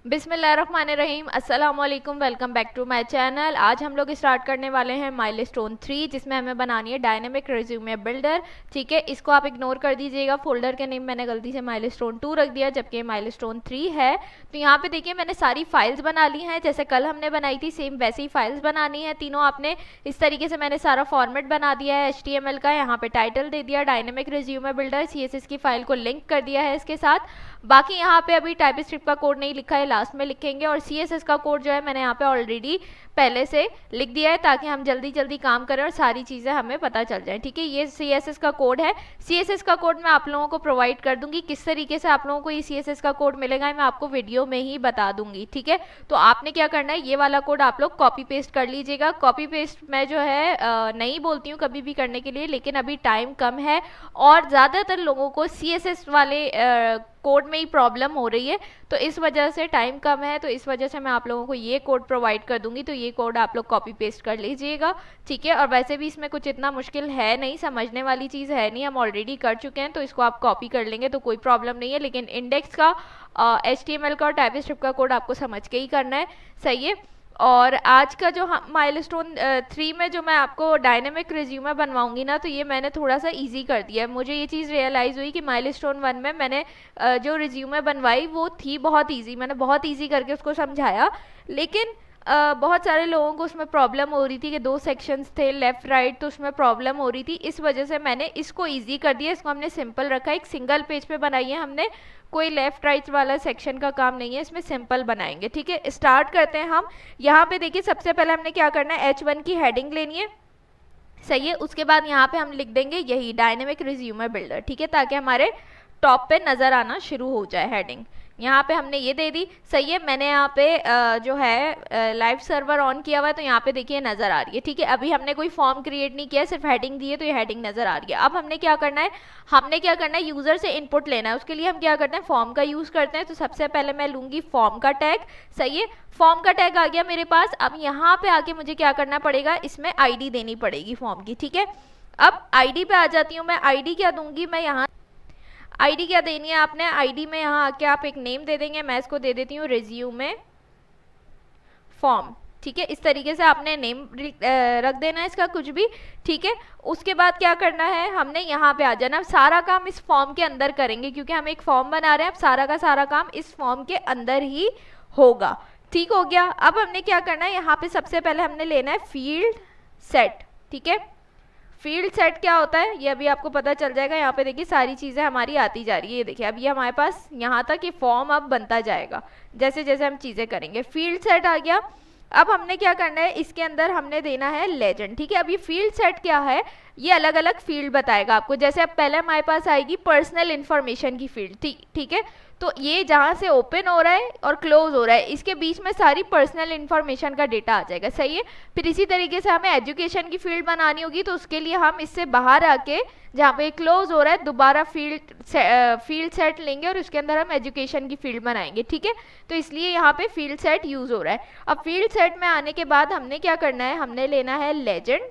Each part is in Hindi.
बिस्मिल्लाहिर्रहमानिर्रहीम, अस्सलामुअलैकुम, welcome back to my channel. आज हम लोग स्टार्ट करने वाले हैं माइलस्टोन 3, जिसमें हमें बनानी है डायनेमिक रिज्यूमे बिल्डर। ठीक है, इसको आप इग्नोर कर दीजिएगा। फोल्डर के नेम मैंने गलती से माइलस्टोन 2 रख दिया, जबकि ये माइलस्टोन 3 है। तो यहाँ पे देखिए मैंने सारी फाइल्स बना ली हैं, जैसे कल हमने बनाई थी सेम वैसी ही फाइल्स बनानी है तीनों आपने। इस तरीके से मैंने सारा फॉर्मेट बना दिया है HTML का। यहाँ पे टाइटल दे दिया डायनेमिक रिज्यूमे बिल्डर, CSS की फाइल को लिंक कर दिया है इसके साथ। बाकी यहाँ पे अभी टाइपस्क्रिप्ट का कोड नहीं लिखा है, लास्ट में लिखेंगे। और CSS का कोड जो है मैंने यहाँ पे ऑलरेडी पहले से लिख दिया है, ताकि हम जल्दी जल्दी काम करें और सारी चीज़ें हमें पता चल जाए। ठीक है, ये CSS का कोड है। CSS का कोड मैं आप लोगों को प्रोवाइड कर दूंगी। किस तरीके से आप लोगों को ये CSS का कोड मिलेगा मैं आपको वीडियो में ही बता दूंगी। ठीक है, तो आपने क्या करना है, ये वाला कोड आप लोग कॉपी पेस्ट कर लीजिएगा। कॉपी पेस्ट मैं जो है नहीं बोलती हूँ कभी भी करने के लिए, लेकिन अभी टाइम कम है और ज़्यादातर लोगों को CSS वाले कोड में ही प्रॉब्लम हो रही है, तो इस वजह से टाइम कम है, तो इस वजह से मैं आप लोगों को ये कोड प्रोवाइड कर दूंगी। तो ये कोड आप लोग कॉपी पेस्ट कर लीजिएगा। ठीक है, और वैसे भी इसमें कुछ इतना मुश्किल है नहीं, समझने वाली चीज़ है नहीं, हम ऑलरेडी कर चुके हैं, तो इसको आप कॉपी कर लेंगे तो कोई प्रॉब्लम नहीं है। लेकिन इंडेक्स का HTML का और टाइपस्क्रिप्ट का कोड आपको समझ के ही करना है। सही है। और आज का जो माइलस्टोन 3 में जो मैं आपको डायनेमिक रिज्यूमे बनवाऊंगी ना, तो ये मैंने थोड़ा सा इजी कर दिया है। मुझे ये चीज़ रियलाइज़ हुई कि माइलस्टोन 1 में मैंने जो रिज्यूमे बनवाई वो थी बहुत इजी, मैंने बहुत इजी करके उसको समझाया। लेकिन बहुत सारे लोगों को उसमें प्रॉब्लम हो रही थी कि 2 सेक्शंस थे लेफ़्ट राइट, तो उसमें प्रॉब्लम हो रही थी। इस वजह से मैंने इसको इजी कर दिया, इसको हमने सिंपल रखा है। एक सिंगल पेज पे बनाई है हमने, कोई लेफ्ट राइट वाला सेक्शन का काम नहीं है, इसमें सिंपल बनाएंगे। ठीक है, स्टार्ट करते हैं हम। यहाँ पे देखिए सबसे पहले हमने क्या करना है, H1 की हेडिंग लेनी है। सही है, उसके बाद यहाँ पे हम लिख देंगे यही डायनेमिक रिज्यूमे बिल्डर। ठीक है, ताकि हमारे टॉप पे नज़र आना शुरू हो जाए हेडिंग। यहाँ पे हमने ये दे दी। सही है, मैंने यहाँ पे जो है लाइव सर्वर ऑन किया हुआ है, तो यहाँ पे देखिए नज़र आ रही है। ठीक है, अभी हमने कोई फॉर्म क्रिएट नहीं किया, सिर्फ हेडिंग दी है, तो ये हेडिंग नज़र आ रही है। अब हमने क्या करना है, यूज़र से इनपुट लेना है। उसके लिए हम क्या करते हैं, फॉर्म का यूज़ करते हैं। तो सबसे पहले मैं लूँगी फॉर्म का टैग। सही है, फॉर्म का टैग आ गया मेरे पास। अब यहाँ पे आके मुझे क्या करना पड़ेगा, इसमें ID देनी पड़ेगी फॉर्म की। ठीक है, अब ID पे आ जाती हूँ मैं। ID क्या दूंगी मैं यहाँ, ID क्या देनी है आपने, ID में यहाँ आके आप एक नेम दे देंगे। मैं इसको दे देती हूँ रिज्यूमे फॉर्म। ठीक है, इस तरीके से आपने नेम रख देना है इसका कुछ भी। ठीक है, उसके बाद क्या करना है, हमने यहाँ पे आ जाना। सारा काम इस फॉर्म के अंदर करेंगे, क्योंकि हम एक फॉर्म बना रहे हैं। अब सारा का सारा काम इस फॉर्म के अंदर ही होगा। ठीक हो गया। अब हमने क्या करना है, यहाँ पे सबसे पहले हमने लेना है फील्ड सेट। ठीक है, फील्ड सेट क्या होता है ये अभी आपको पता चल जाएगा। यहाँ पे देखिए सारी चीज़ें हमारी आती जा रही है। ये देखिए अब ये हमारे पास यहाँ तक ये फॉर्म अब बनता जाएगा जैसे जैसे हम चीज़ें करेंगे। फील्ड सेट आ गया। अब हमने क्या करना है, इसके अंदर हमने देना है लेजेंड। ठीक है, अब ये फील्ड सेट क्या है, ये अलग अलग फील्ड बताएगा आपको। जैसे अब पहले हमारे पास आएगी पर्सनल इन्फॉर्मेशन की फील्ड। ठीक है, तो ये जहाँ से ओपन हो रहा है और क्लोज हो रहा है, इसके बीच में सारी पर्सनल इन्फॉर्मेशन का डेटा आ जाएगा। सही है, फिर इसी तरीके से हमें एजुकेशन की फील्ड बनानी होगी, तो उसके लिए हम इससे बाहर आके जहाँ पे क्लोज हो रहा है दोबारा फील्ड सेट लेंगे और उसके अंदर हम एजुकेशन की फील्ड बनाएंगे। ठीक है, तो इसलिए यहाँ पे फील्ड सेट यूज हो रहा है। अब फील्ड सेट में आने के बाद हमने क्या करना है, हमने लेना है लेजेंड।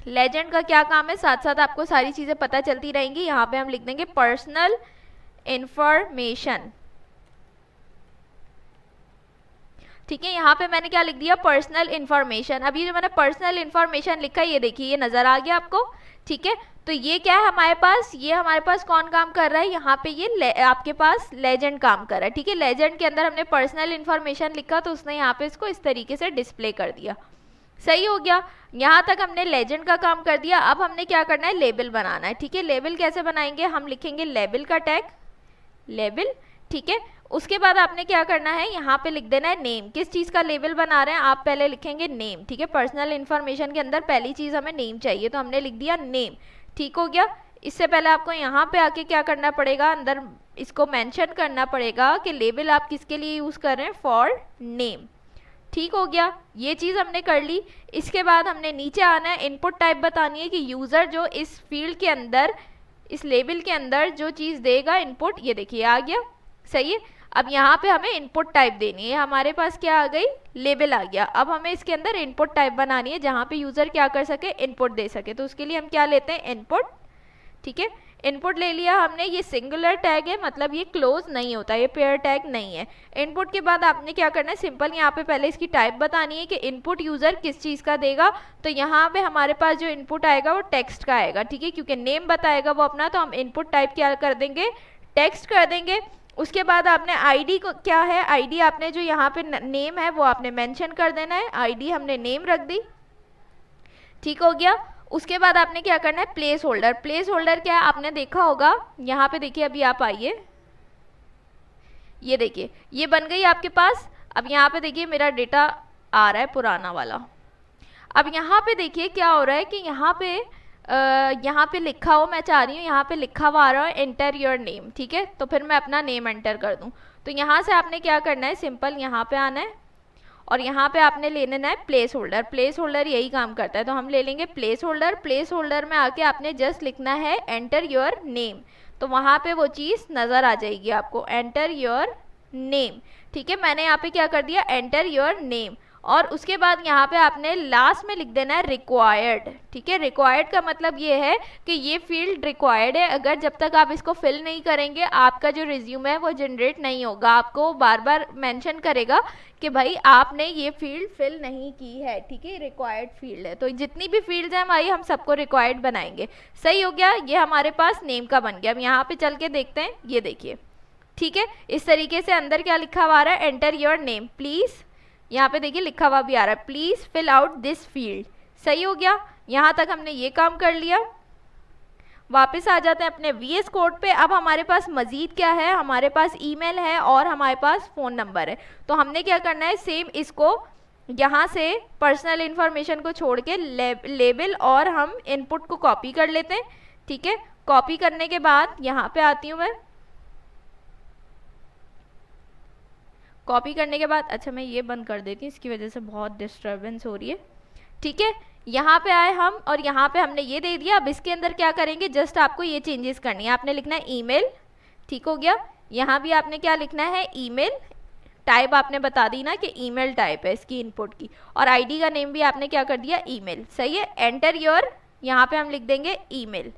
लेजेंड का क्या काम है, साथ साथ आपको सारी चीज़ें पता चलती रहेंगी। यहाँ पे हम लिख देंगे पर्सनल इंफॉर्मेशन। ठीक है, यहाँ पे मैंने क्या लिख दिया, पर्सनल इंफॉर्मेशन। अभी जो मैंने पर्सनल इंफॉर्मेशन लिखा है ये देखिए ये नज़र आ गया आपको। ठीक है, तो ये क्या है हमारे पास, ये हमारे पास कौन काम कर रहा है, यहाँ पे ये आपके पास लेजेंड काम कर रहा है। ठीक है, लेजेंड के अंदर हमने पर्सनल इंफॉर्मेशन लिखा, तो उसने यहाँ पे इसको इस तरीके से डिस्प्ले कर दिया। सही हो गया, यहाँ तक हमने लेजेंड का काम कर दिया। अब हमने क्या करना है, लेबल बनाना है। ठीक है, लेबल कैसे बनाएंगे, हम लिखेंगे लेबल का टैग, लेबल। ठीक है, उसके बाद आपने क्या करना है, यहाँ पे लिख देना है नेम। किस चीज़ का लेबल बना रहे हैं आप, पहले लिखेंगे नेम। ठीक है, पर्सनल इन्फॉर्मेशन के अंदर पहली चीज़ हमें नेम चाहिए, तो हमने लिख दिया नेम। ठीक हो गया। इससे पहले आपको यहाँ पे आके क्या करना पड़ेगा, अंदर इसको मेंशन करना पड़ेगा कि लेबल आप किसके लिए यूज़ कर रहे हैं, फॉर नेम। ठीक हो गया, ये चीज़ हमने कर ली। इसके बाद हमने नीचे आना है, इनपुट टाइप बतानी है कि यूज़र जो इस फील्ड के अंदर, इस लेबल के अंदर जो चीज़ देगा इनपुट, ये देखिए आ गया। सही है, अब यहाँ पे हमें इनपुट टाइप देनी है। हमारे पास क्या आ गई, लेबल आ गया। अब हमें इसके अंदर इनपुट टाइप बनानी है जहाँ पे यूज़र क्या कर सके, इनपुट दे सके। तो उसके लिए हम क्या लेते हैं, इनपुट। ठीक है, इनपुट ले लिया हमने, ये सिंगुलर टैग है, मतलब ये क्लोज नहीं होता, ये पेयर टैग नहीं है। इनपुट के बाद आपने क्या करना है, सिंपल यहाँ पे पहले इसकी टाइप बतानी है कि इनपुट यूजर किस चीज़ का देगा। तो यहाँ पे हमारे पास जो इनपुट आएगा वो टेक्स्ट का आएगा, ठीक है, क्योंकि नेम बताएगा वो अपना, तो हम इनपुट टाइप क्या कर देंगे, टेक्स्ट कर देंगे। उसके बाद आपने आईडी को क्या है, आईडी आपने जो यहाँ पे नेम है वो आपने मेंशन कर देना है, आईडी हमने नेम रख दी, ठीक हो गया। उसके बाद आपने क्या करना है, प्लेस होल्डर। प्लेस होल्डर क्या है, आपने देखा होगा, यहाँ पे देखिए, अभी आप आइए, ये देखिए ये बन गई आपके पास। अब यहाँ पे देखिए मेरा डेटा आ रहा है पुराना वाला। अब यहाँ पे देखिए क्या हो रहा है कि यहाँ पे लिखा हो, मैं चाह रही हूँ यहाँ पे लिखा हुआ आ रहा है एंटर योर नेम, ठीक है, तो फिर मैं अपना नेम एंटर कर दूँ। तो यहाँ से आपने क्या करना है, सिंपल यहाँ पे आना है और यहाँ पे आपने ले लेना है प्लेस होल्डर। प्लेस होल्डर यही काम करता है, तो हम ले लेंगे प्लेस होल्डर। प्लेस होल्डर में आके आपने जस्ट लिखना है एंटर योर नेम, तो वहाँ पे वो चीज़ नज़र आ जाएगी आपको, एंटर योर नेम, ठीक है। मैंने यहाँ पे क्या कर दिया, एंटर योर नेम, और उसके बाद यहाँ पे आपने लास्ट में लिख देना है रिक्वायर्ड, ठीक है। रिक्वायर्ड का मतलब ये है कि ये फील्ड रिक्वायर्ड है, अगर जब तक आप इसको फिल नहीं करेंगे आपका जो रिज्यूम है वो जनरेट नहीं होगा, आपको बार बार मेंशन करेगा कि भाई आपने ये फील्ड फिल नहीं की है, ठीक है, रिक्वायर्ड फील्ड है। तो जितनी भी फील्ड्स हैं हमारी, हम सबको रिक्वायर्ड बनाएंगे। सही हो गया, ये हमारे पास नेम का बन गया। अब यहाँ पे चल के देखते हैं, ये देखिए, ठीक है, इस तरीके से अंदर क्या लिखा हुआ आ रहा है, एंटर योर नेम प्लीज़, यहाँ पे देखिए लिखा हुआ भी आ रहा है please fill out this field. सही हो गया, यहाँ तक हमने ये काम कर लिया। वापस आ जाते हैं अपने VS कोड पे। अब हमारे पास मजीद क्या है, हमारे पास ईमेल है और हमारे पास फ़ोन नंबर है। तो हमने क्या करना है, सेम इसको यहाँ से पर्सनल इन्फॉर्मेशन को छोड़ के लेबल और हम इनपुट को कॉपी कर लेते हैं, ठीक है। कॉपी करने के बाद यहाँ पे आती हूँ मैं, कॉपी करने के बाद, अच्छा मैं ये बंद कर देती हूँ, इसकी वजह से बहुत डिस्टर्बेंस हो रही है, ठीक है। यहाँ पे आए हम और यहाँ पे हमने ये दे दिया। अब इसके अंदर क्या करेंगे, जस्ट आपको ये चेंजेस करनी है। आपने लिखना है ईमेल, ठीक हो गया। यहाँ भी आपने क्या लिखना है, ईमेल टाइप आपने बता दी ना कि ईमेल टाइप है इसकी इनपुट की, और आईडी का नेम भी आपने क्या कर दिया, ईमेल। सही है, एंटर योर, यहाँ पे हम लिख देंगे ईमेल,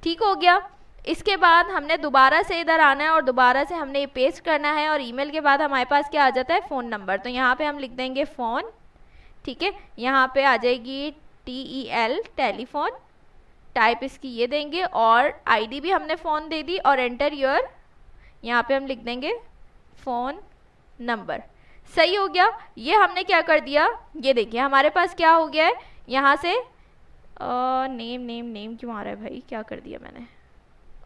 ठीक हो गया। इसके बाद हमने दोबारा से इधर आना है और दोबारा से हमने ये पेस्ट करना है, और ईमेल के बाद हमारे पास क्या आ जाता है, फ़ोन नंबर। तो यहाँ पे हम लिख देंगे फ़ोन, ठीक है। यहाँ पे आ जाएगी TEL टेलीफोन, टाइप इसकी ये देंगे, और आईडी भी हमने फ़ोन दे दी, और एंटर योर, यहाँ पे हम लिख देंगे फ़ोन नंबर। सही हो गया, ये हमने क्या कर दिया, ये देखिए हमारे पास क्या हो गया है, यहाँ से नेम नेम नेम क्यों आ रहा है भाई, क्या कर दिया मैंने,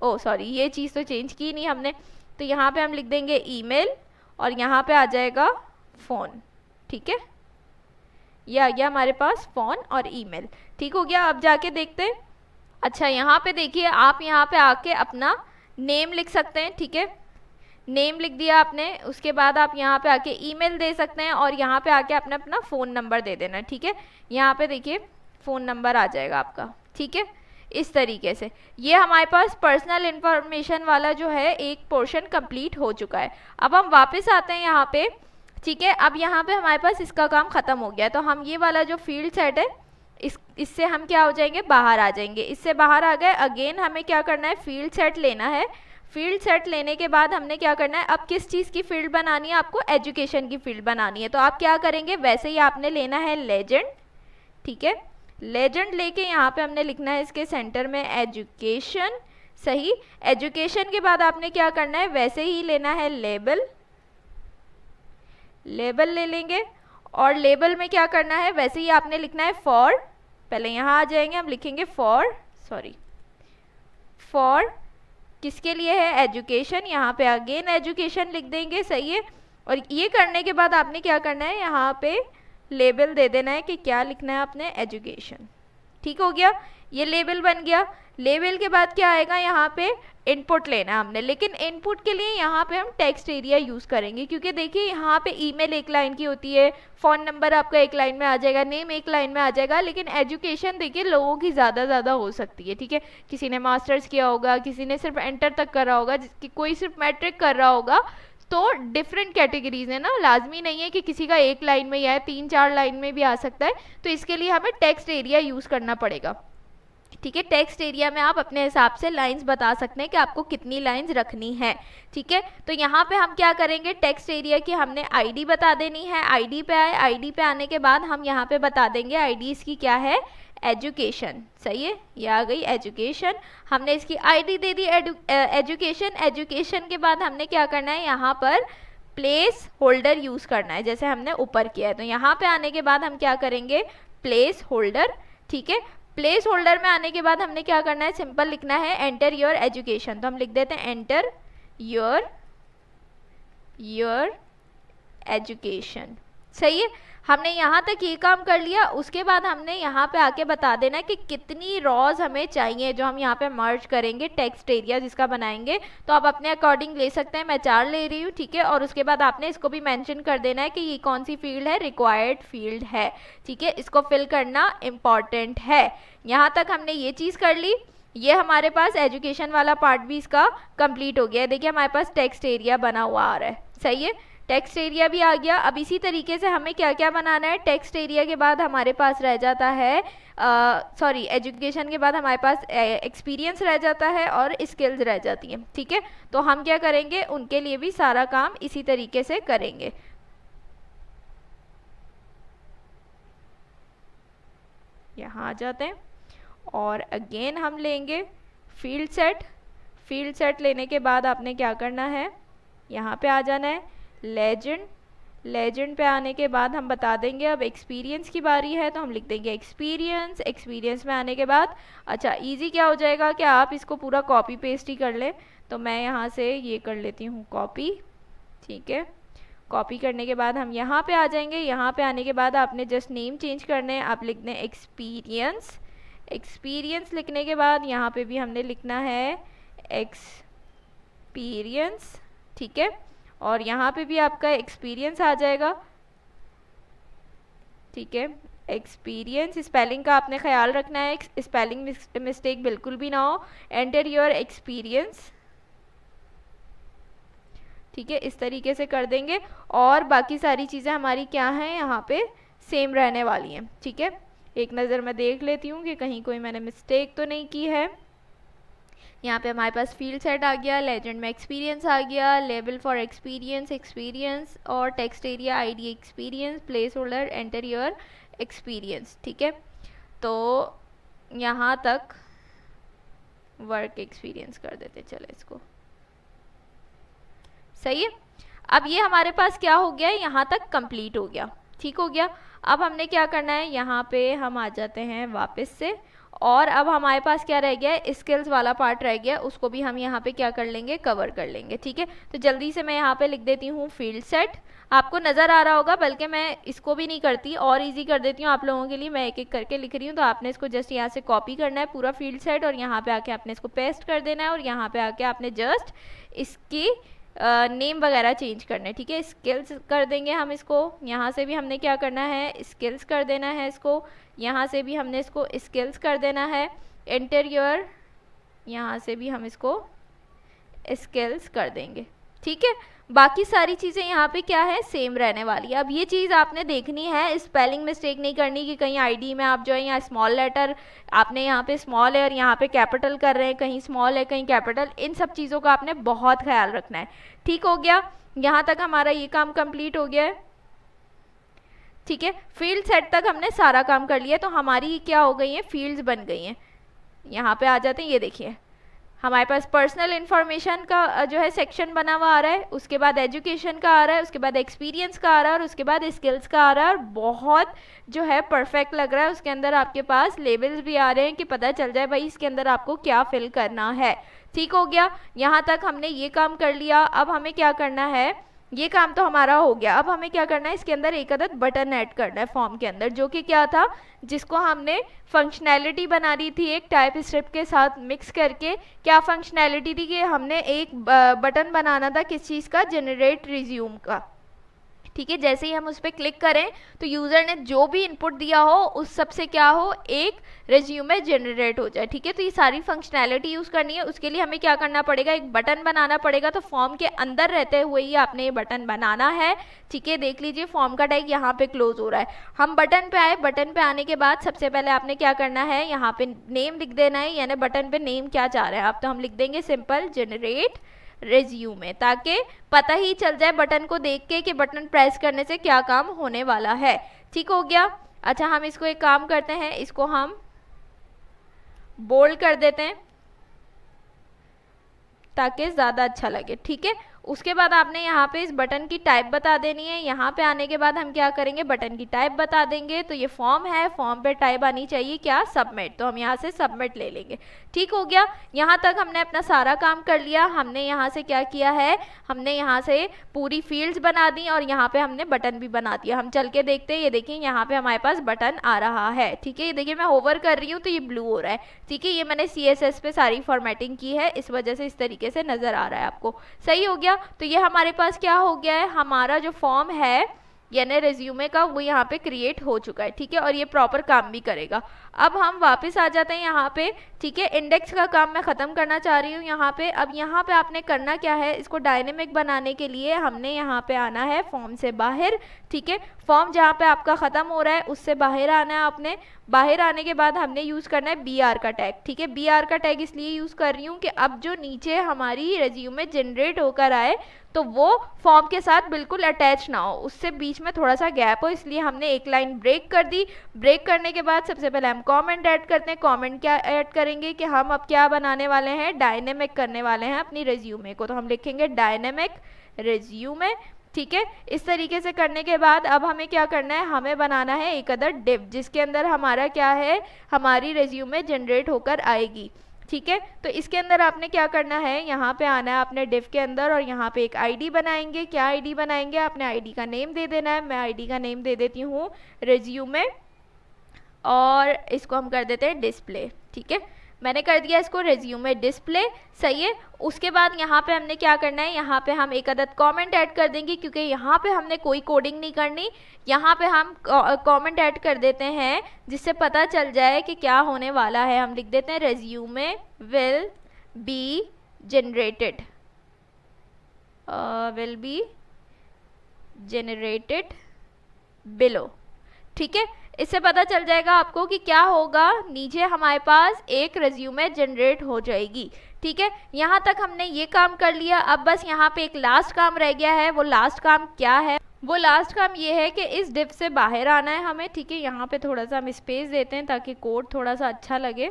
ओ सॉरी, ये चीज़ तो चेंज की नहीं हमने। तो यहाँ पे हम लिख देंगे ईमेल और यहाँ पे आ जाएगा फ़ोन, ठीक है। ये आ गया हमारे पास फ़ोन और ईमेल, ठीक हो गया। अब जाके देखते हैं। अच्छा यहाँ पे देखिए, आप यहाँ पे आके अपना नेम लिख सकते हैं, ठीक है, नेम लिख दिया आपने। उसके बाद आप यहाँ पे आके ईमेल दे सकते हैं और यहाँ पे आके अपना अपना फ़ोन नंबर दे देना, ठीक है। यहाँ पे देखिए फ़ोन नंबर आ जाएगा आपका, ठीक है। इस तरीके से ये हमारे पास पर्सनल इन्फॉर्मेशन वाला जो है एक पोर्शन कंप्लीट हो चुका है। अब हम वापस आते हैं यहाँ पे, ठीक है। अब यहाँ पे हमारे पास इसका काम ख़त्म हो गया है, तो हम ये वाला जो फील्ड सेट है इससे हम क्या हो जाएंगे, बाहर आ जाएंगे। इससे बाहर आ गए, अगेन हमें क्या करना है, फील्ड सेट लेना है। फील्ड सेट लेने के बाद हमने क्या करना है, अब किस चीज़ की फील्ड बनानी है, आपको एजुकेशन की फील्ड बनानी है। तो आप क्या करेंगे, वैसे ही आपने लेना है लेजेंड, ठीक है। लेजेंड लेके यहाँ पे हमने लिखना है इसके सेंटर में एजुकेशन, सही। एजुकेशन के बाद आपने क्या करना है, वैसे ही लेना है लेबल, लेबल ले लेंगे, और लेबल में क्या करना है, वैसे ही आपने लिखना है फॉर, पहले यहाँ आ जाएंगे, हम लिखेंगे फॉर, सॉरी फॉर किसके लिए है, एजुकेशन, यहाँ पे अगेन एजुकेशन लिख देंगे, सही है। और ये करने के बाद आपने क्या करना है, यहाँ पे लेबल दे देना है कि क्या लिखना है आपने, एजुकेशन, ठीक हो गया। ये लेबल बन गया। लेबल के बाद क्या आएगा, यहाँ पे इनपुट लेना है हमने, लेकिन इनपुट के लिए यहाँ पे हम टेक्स्ट एरिया यूज़ करेंगे, क्योंकि देखिए यहाँ पे ईमेल एक लाइन की होती है, फ़ोन नंबर आपका एक लाइन में आ जाएगा, नेम एक लाइन में आ जाएगा, लेकिन एजुकेशन देखिए लोगों की ज़्यादा हो सकती है, ठीक है। किसी ने मास्टर्स किया होगा, किसी ने सिर्फ एंटर तक करा होगा, कोई सिर्फ मैट्रिक कर रहा होगा, तो डिफरेंट कैटेगरीज है ना, लाजमी नहीं है कि किसी का एक लाइन में या 3-4 लाइन में भी आ सकता है। तो इसके लिए हमें टेक्स्ट एरिया यूज़ करना पड़ेगा। ठीक है, टेक्स्ट एरिया में आप अपने हिसाब से लाइंस बता सकते हैं कि आपको कितनी लाइंस रखनी है। ठीक है, तो यहाँ पे हम क्या करेंगे, टेक्स्ट एरिया की हमने आईडी बता देनी है। आईडी पे आए, आईडी पे आने के बाद हम यहाँ पे बता देंगे आईडी इसकी क्या है, एजुकेशन। सही है, ये आ गई एजुकेशन। हमने इसकी आईडी दे दी एजुकेशन। एजुकेशन के बाद हमने क्या करना है, यहाँ पर प्लेस होल्डर यूज करना है, जैसे हमने ऊपर किया है। तो यहाँ पे आने के बाद हम क्या करेंगे, प्लेस होल्डर। ठीक है, प्लेस होल्डर में आने के बाद हमने क्या करना है, सिंपल लिखना है एंटर योर एजुकेशन। तो हम लिख देते हैं एंटर योर एजुकेशन। सही है, हमने यहाँ तक ये काम कर लिया। उसके बाद हमने यहाँ पे आके बता देना कि कितनी रॉज हमें चाहिए, जो हम यहाँ पे मर्ज करेंगे टेक्स्ट एरिया जिसका बनाएंगे। तो आप अपने अकॉर्डिंग ले सकते हैं, मैं 4 ले रही हूँ। ठीक है, और उसके बाद आपने इसको भी मेंशन कर देना है कि ये कौन सी फील्ड है, रिक्वायर्ड फील्ड है। ठीक है, इसको फिल करना इम्पॉर्टेंट है। यहाँ तक हमने ये चीज़ कर ली। ये हमारे पास एजुकेशन वाला पार्ट भी इसका कंप्लीट हो गया है। देखिए हमारे पास टेक्स्ट एरिया बना हुआ आ रहा है। सही है, टेक्स्ट एरिया भी आ गया। अब इसी तरीके से हमें क्या क्या बनाना है, टेक्स्ट एरिया के बाद हमारे पास रह जाता है, सॉरी, एजुकेशन के बाद हमारे पास एक्सपीरियंस रह जाता है और स्किल्स रह जाती हैं। ठीक है, तो हम क्या करेंगे, उनके लिए भी सारा काम इसी तरीके से करेंगे। यहाँ आ जाते हैं और अगेन हम लेंगे फील्ड सेट। फील्ड सेट लेने के बाद आपने क्या करना है, यहाँ पे आ जाना है लेजेंड। लेजेंड पे आने के बाद हम बता देंगे, अब एक्सपीरियंस की बारी है तो हम लिख देंगे एक्सपीरियंस। एक्सपीरियंस में आने के बाद अच्छा इजी क्या हो जाएगा कि आप इसको पूरा कॉपी पेस्ट ही कर लें। तो मैं यहाँ से ये कर लेती हूँ कॉपी। ठीक है, कॉपी करने के बाद हम यहाँ पे आ जाएंगे। यहाँ पे आने के बाद आपने जस्ट नेम चेंज करने हैं, आप लिख दें एक्सपीरियंस। एक्सपीरियंस लिखने के बाद यहाँ पे भी हमने लिखना है एक्सपीरियंस। ठीक है, और यहाँ पे भी आपका एक्सपीरियंस आ जाएगा। ठीक है, एक्सपीरियंस। स्पेलिंग का आपने ख्याल रखना है, स्पेलिंग मिस्टेक बिल्कुल भी ना हो। Enter your experience. ठीक है, इस तरीके से कर देंगे और बाकी सारी चीज़ें हमारी क्या हैं, यहाँ पे सेम रहने वाली हैं। ठीक है, एक नज़र मैं देख लेती हूँ कि कहीं कोई मैंने मिस्टेक तो नहीं की है। यहाँ पे हमारे पास फील्ड सेट आ गया, लेजेंड में एक्सपीरियंस आ गया, लेबल फॉर एक्सपीरियंस एक्सपीरियंस, और text area ID experience, place holder enter your experience. ठीक है, तो यहाँ तक वर्क एक्सपीरियंस कर देते, चले इसको। सही है, अब ये हमारे पास क्या हो गया, यहाँ तक कंप्लीट हो गया। ठीक हो गया, अब हमने क्या करना है, यहाँ पे हम आ जाते हैं वापस से, और अब हमारे पास क्या रह गया है, स्किल्स वाला पार्ट रह गया, उसको भी हम यहाँ पे क्या कर लेंगे, कवर कर लेंगे। ठीक है, तो जल्दी से मैं यहाँ पे लिख देती हूँ फील्ड सेट। आपको नज़र आ रहा होगा, बल्कि मैं इसको भी नहीं करती और इजी कर देती हूँ आप लोगों के लिए, मैं एक एक करके लिख रही हूँ। तो आपने इसको जस्ट यहाँ से कॉपी करना है पूरा फील्ड सेट, और यहाँ पे आके आपने इसको पेस्ट कर देना है, और यहाँ पे आके आपने जस्ट इसकी नेम वगैरह चेंज करने। ठीक है, स्किल्स कर देंगे हम इसको। यहाँ से भी हमने क्या करना है, स्किल्स कर देना है इसको। यहाँ से भी हमने इसको स्किल्स कर देना है। एंटर योर, यहाँ से भी हम इसको स्किल्स कर देंगे। ठीक है, बाकी सारी चीज़ें यहाँ पे क्या है, सेम रहने वाली है। अब ये चीज़ आपने देखनी है, स्पेलिंग मिस्टेक नहीं करनी कि कहीं आईडी में आप जो है यहाँ स्मॉल लेटर आपने यहाँ पे स्मॉल है और यहाँ पे कैपिटल कर रहे हैं, कहीं स्मॉल है कहीं कैपिटल, इन सब चीज़ों का आपने बहुत ख्याल रखना है। ठीक हो गया, यहाँ तक हमारा ये काम कंप्लीट हो गया है। ठीक है, फील्ड सेट तक हमने सारा काम कर लिया, तो हमारी क्या हो गई है, फील्ड्स बन गई हैं। यहाँ पे आ जाते हैं, ये देखिए हमारे पास पर्सनल इन्फॉर्मेशन का जो है सेक्शन बना हुआ आ रहा है, उसके बाद एजुकेशन का आ रहा है, उसके बाद एक्सपीरियंस का आ रहा है, और उसके बाद स्किल्स का आ रहा है, और बहुत जो है परफेक्ट लग रहा है। उसके अंदर आपके पास लेबल्स भी आ रहे हैं कि पता चल जाए भाई इसके अंदर आपको क्या फिल करना है। ठीक हो गया, यहाँ तक हमने ये काम कर लिया। अब हमें क्या करना है, ये काम तो हमारा हो गया। अब हमें क्या करना है, इसके अंदर एक अदद बटन ऐड करना है फॉर्म के अंदर, जो कि क्या था, जिसको हमने फंक्शनैलिटी बना दी थी एक टाइप स्क्रिप्ट के साथ मिक्स करके। क्या फंक्शनैलिटी थी कि हमने एक बटन बनाना था किस चीज़ का, जनरेट रिज्यूम का। ठीक है। जैसे ही हम उस पर क्लिक करें तो यूज़र ने जो भी इनपुट दिया हो उस सब से क्या हो, एक रेज्यूमे जनरेट हो जाए। ठीक है, तो ये सारी फंक्शनैलिटी यूज़ करनी है। उसके लिए हमें क्या करना पड़ेगा, एक बटन बनाना पड़ेगा। तो फॉर्म के अंदर रहते हुए ही आपने ये बटन बनाना है। ठीक है, देख लीजिए फॉर्म का टैग यहाँ पे क्लोज हो रहा है। हम बटन पे आए, बटन पे आने के बाद सबसे पहले आपने क्या करना है, यहाँ पे नेम लिख देना है, यानी बटन पे नेम क्या चाह रहे हैं आप। तो हम लिख देंगे सिंपल जनरेट रेज्यूमे, ताकि पता ही चल जाए बटन को देख के कि बटन प्रेस करने से क्या काम होने वाला है। ठीक हो गया। अच्छा, हम इसको एक काम करते हैं, इसको हम बोल्ड कर देते हैं ताकि ज़्यादा अच्छा लगे। ठीक है, उसके बाद आपने यहाँ पे इस बटन की टाइप बता देनी है। यहाँ पे आने के बाद हम क्या करेंगे, बटन की टाइप बता देंगे। तो ये फॉर्म है, फॉर्म पे टाइप आनी चाहिए क्या, सबमिट। तो हम यहाँ से सबमिट ले लेंगे। ठीक हो गया। यहाँ तक हमने अपना सारा काम कर लिया। हमने यहाँ से क्या किया है, हमने यहाँ से पूरी फील्ड्स बना दी और यहाँ पे हमने बटन भी बना दिया। हम चल के देखते हैं, ये देखिए यहाँ पे हमारे पास बटन आ रहा है। ठीक है, ये देखिए मैं होवर कर रही हूँ तो ये ब्लू हो रहा है। ठीक है, ये मैंने CSS पे सारी फॉर्मेटिंग की है, इस वजह से इस तरीके से नजर आ रहा है आपको। सही हो गया। तो ये हमारे पास क्या हो गया है, हमारा जो फॉर्म है यानी रेज्यूमे का, वो यहाँ पे क्रिएट हो चुका है। ठीक है, और ये प्रॉपर काम भी करेगा। अब हम वापस आ जाते हैं यहाँ पे। ठीक है, इंडेक्स का काम मैं ख़त्म करना चाह रही हूँ यहाँ पे। अब यहाँ पे आपने करना क्या है, इसको डायनेमिक बनाने के लिए हमने यहाँ पे आना है फॉर्म से बाहर। ठीक है, फॉर्म जहाँ पे आपका ख़त्म हो रहा है उससे बाहर आना है आपने। बाहर आने के बाद हमने यूज़ करना है BR का टैग। ठीक है, BR का टैग इसलिए यूज़ कर रही हूँ कि अब जो नीचे हमारी रेज्यूमे जनरेट होकर आए तो वो फॉर्म के साथ बिल्कुल अटैच ना हो, उससे बीच में थोड़ा सा गैप हो, इसलिए हमने एक लाइन ब्रेक कर दी। ब्रेक करने के बाद सबसे पहले हम कमेंट ऐड करते हैं। कमेंट क्या ऐड करेंगे कि हम अब क्या बनाने वाले हैं, डायनेमिक करने वाले हैं अपनी रेज्यूमे को। तो हम लिखेंगे डायनेमिक रेज्यूमे। ठीक है, इस तरीके से करने के बाद अब हमें क्या करना है, हमें बनाना है एक अदर डिव जिसके अंदर हमारा क्या है, हमारी रेज्यूमे जनरेट होकर आएगी। ठीक है, तो इसके अंदर आपने क्या करना है, यहाँ पे आना है अपने डिव के अंदर और यहाँ पे एक आईडी बनाएंगे। क्या आईडी बनाएंगे, आपने आईडी का नेम दे देना है। मैं आईडी का नेम दे देती हूँ रेज्यूमे और इसको हम कर देते हैं डिस्प्ले। ठीक है, मैंने कर दिया इसको रेज्यूमे डिस्प्ले। सही है। उसके बाद यहाँ पे हमने क्या करना है, यहाँ पे हम एक अदद कमेंट ऐड कर देंगे क्योंकि यहाँ पे हमने कोई कोडिंग नहीं करनी। यहाँ पे हम कमेंट ऐड कर देते हैं जिससे पता चल जाए कि क्या होने वाला है। हम लिख देते हैं resume will be generated, will be generated below. ठीक है, इससे पता चल जाएगा आपको कि क्या होगा, नीचे हमारे पास एक रेज्यूमे जनरेट हो जाएगी। ठीक है, यहाँ तक हमने ये काम कर लिया। अब बस यहाँ पे एक लास्ट काम रह गया है। वो लास्ट काम क्या है, वो लास्ट काम ये है कि इस डिव से बाहर आना है हमें। ठीक है, यहाँ पे थोड़ा सा हम स्पेस देते हैं ताकि कोड थोड़ा सा अच्छा लगे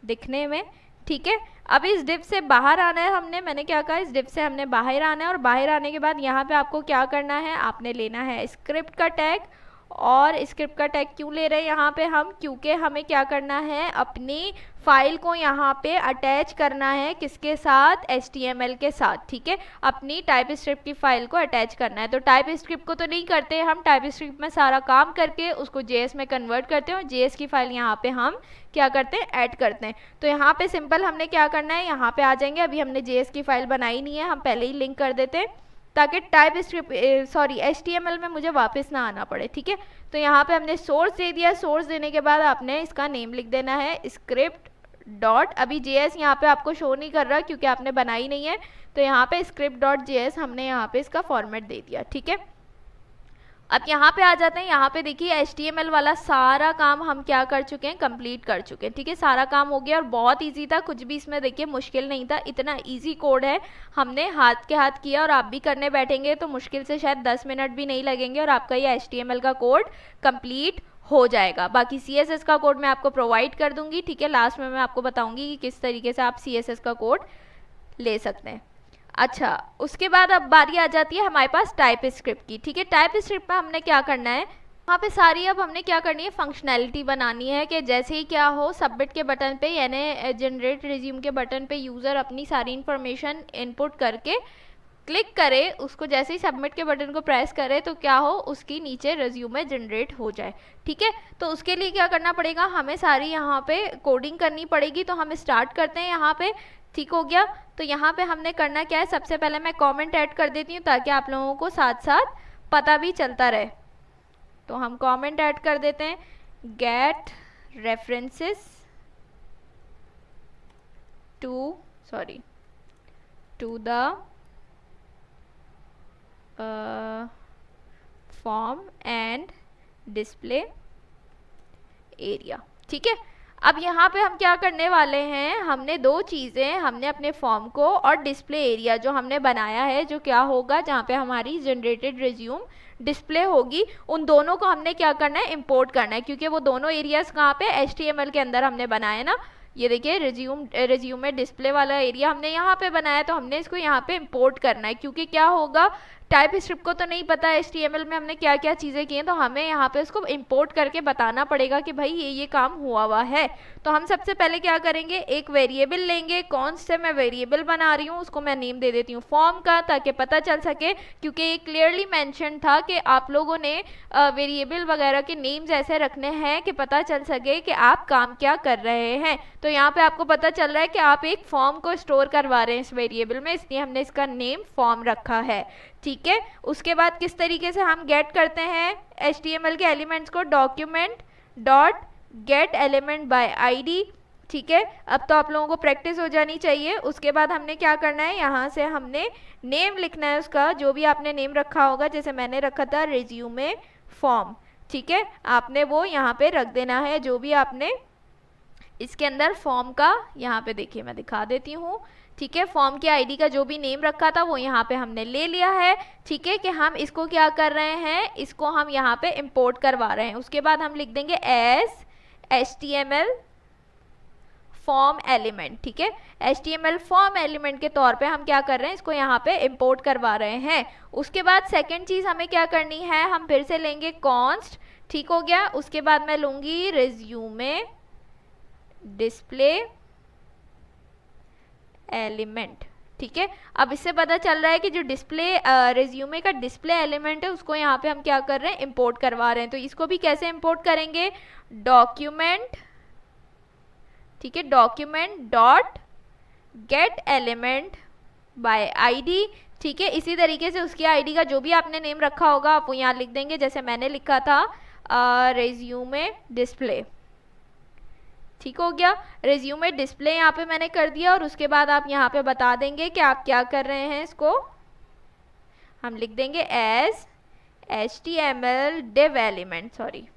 दिखने में। ठीक है, अब इस डिव से बाहर आना है हमने, मैंने क्या कहा, इस डिव से हमने बाहर आना है और बाहर आने के बाद यहाँ पे आपको क्या करना है, आपने लेना है स्क्रिप्ट का टैग। और स्क्रिप्ट का टैग क्यों ले रहे हैं यहाँ पे हम, क्योंकि हमें क्या करना है, अपनी फाइल को यहाँ पे अटैच करना है, किसके साथ, HTML के साथ। ठीक है, अपनी टाइप स्क्रिप्ट की फाइल को अटैच करना है। तो टाइप स्क्रिप्ट को तो नहीं करते हम, टाइप स्क्रिप्ट में सारा काम करके उसको JS में कन्वर्ट करते हैं और JS की फाइल यहाँ पे हम क्या करते हैं, ऐड करते हैं। तो यहाँ पे सिंपल हमने क्या करना है, यहाँ पे आ जाएंगे। अभी हमने JS की फाइल बनाई नहीं है, हम पहले ही लिंक कर देते हैं ताकि टाइप स्क्रिप्ट HTML में मुझे वापस ना आना पड़े। ठीक है, तो यहाँ पे हमने सोर्स दे दिया। सोर्स देने के बाद आपने इसका नेम लिख देना है स्क्रिप्ट डॉट, अभी JS यहाँ पे आपको शो नहीं कर रहा क्योंकि आपने बनाई नहीं है। तो यहाँ पे स्क्रिप्ट डॉट JS हमने यहाँ पे इसका फॉर्मेट दे दिया। ठीक है, अब यहाँ पे आ जाते हैं। यहाँ पे देखिए HTML वाला सारा काम हम क्या कर चुके हैं, कंप्लीट कर चुके हैं। ठीक है, सारा काम हो गया और बहुत इजी था, कुछ भी इसमें देखिए मुश्किल नहीं था, इतना इजी कोड है, हमने हाथ के हाथ किया। और आप भी करने बैठेंगे तो मुश्किल से शायद 10 मिनट भी नहीं लगेंगे और आपका ये HTML का कोड कंप्लीट हो जाएगा। बाकी CSS का कोड मैं आपको प्रोवाइड कर दूंगी। ठीक है, लास्ट में मैं आपको बताऊंगी कि किस तरीके से आप CSS का कोड ले सकते हैं। अच्छा, उसके बाद अब बारी आ जाती है हमारे पास टाइप स्क्रिप्ट की। ठीक है, टाइप स्क्रिप्ट में हमने क्या करना है, वहाँ पे सारी अब हमने क्या करनी है, फंक्शनैलिटी बनानी है कि जैसे ही क्या हो, सबमिट के बटन पे यानी जनरेट रिज्यूम के बटन पे यूज़र अपनी सारी इन्फॉर्मेशन इनपुट करके क्लिक करे, उसको जैसे ही सबमिट के बटन को प्रेस करे तो क्या हो, उसकी नीचे रिज्यूमे जनरेट हो जाए। ठीक है, तो उसके लिए क्या करना पड़ेगा, हमें सारी यहाँ पे कोडिंग करनी पड़ेगी। तो हम स्टार्ट करते हैं यहाँ पे। ठीक हो गया, तो यहाँ पे हमने करना क्या है, सबसे पहले मैं कमेंट ऐड कर देती हूँ ताकि आप लोगों को साथ साथ पता भी चलता रहे। तो हम कमेंट ऐड कर देते हैं, get references to the form and display area. ठीक है, अब यहाँ पे हम क्या करने वाले हैं, हमने दो चीज़ें, हमने अपने फॉर्म को और डिस्प्ले एरिया जो हमने बनाया है, जो क्या होगा जहाँ पे हमारी जनरेटेड रिज्यूम डिस्प्ले होगी, उन दोनों को हमने क्या करना है, इंपोर्ट करना है, क्योंकि वो दोनों एरियाज कहाँ पे, HTML के अंदर हमने बनाए ना। ये देखिए रिज्यूम में डिस्प्ले वाला एरिया हमने यहाँ पे बनाया, तो हमने इसको यहाँ पे इंपोर्ट करना है, क्योंकि क्या होगा, टाइप स्क्रिप्ट को तो नहीं पता HTML में हमने क्या क्या चीज़ें की हैं, तो हमें यहाँ पे उसको इंपोर्ट करके बताना पड़ेगा कि भाई ये काम हुआ है। तो हम सबसे पहले क्या करेंगे, एक वेरिएबल लेंगे, कौन से मैं वेरिएबल बना रही हूँ उसको मैं नेम दे देती हूँ फॉर्म का, ताकि पता चल सके, क्योंकि ये क्लियरली मेंशन था कि आप लोगों ने वेरिएबल वगैरह के नेम्स ऐसे रखने हैं कि पता चल सके कि आप काम क्या कर रहे हैं। तो यहाँ पे आपको पता चल रहा है कि आप एक फॉर्म को स्टोर करवा रहे हैं इस वेरिएबल में, इसलिए हमने इसका नेम फॉर्म रखा है। ठीक है, उसके बाद किस तरीके से हम गेट करते हैं HTML के एलिमेंट्स को, document dot gate element by ID। ठीक है, अब तो आप लोगों को प्रैक्टिस हो जानी चाहिए। उसके बाद हमने क्या करना है, यहाँ से हमने नेम लिखना है उसका, जो भी आपने नेम रखा होगा, जैसे मैंने रखा था रिज्यूमे फॉर्म। ठीक है, आपने वो यहाँ पे रख देना है, जो भी आपने इसके अंदर फॉर्म का, यहाँ पे देखिए मैं दिखा देती हूँ। ठीक है, फॉर्म के ID का जो भी नेम रखा था वो यहाँ पे हमने ले लिया है। ठीक है, कि हम इसको क्या कर रहे हैं, इसको हम यहाँ पे इंपोर्ट करवा रहे हैं। उसके बाद हम लिख देंगे एज HTML फॉर्म एलिमेंट। ठीक है, HTML फॉर्म एलिमेंट के तौर पे हम क्या कर रहे हैं, इसको यहाँ पे इंपोर्ट करवा रहे हैं। उसके बाद सेकेंड चीज हमें क्या करनी है, हम फिर से लेंगे कॉन्स्ट। ठीक हो गया, उसके बाद मैं लूंगी रिज्यूमे डिस्प्ले एलिमेंट। ठीक है, अब इससे पता चल रहा है कि जो डिस्प्ले रिज्यूमे का डिस्प्ले एलिमेंट है उसको यहाँ पे हम क्या कर रहे हैं, इंपोर्ट करवा रहे हैं। तो इसको भी कैसे इंपोर्ट करेंगे, डॉक्यूमेंट, ठीक है, document dot gate element by ID। ठीक है, इसी तरीके से उसकी ID का जो भी आपने नेम रखा होगा आप वो यहाँ लिख देंगे, जैसे मैंने लिखा था रिज्यूमे डिस्प्ले। ठीक हो गया, रिज्यूमे डिस्प्ले यहाँ पे मैंने कर दिया, और उसके बाद आप यहाँ पे बता देंगे कि आप क्या कर रहे हैं, इसको हम लिख देंगे as HTML div element. Sorry,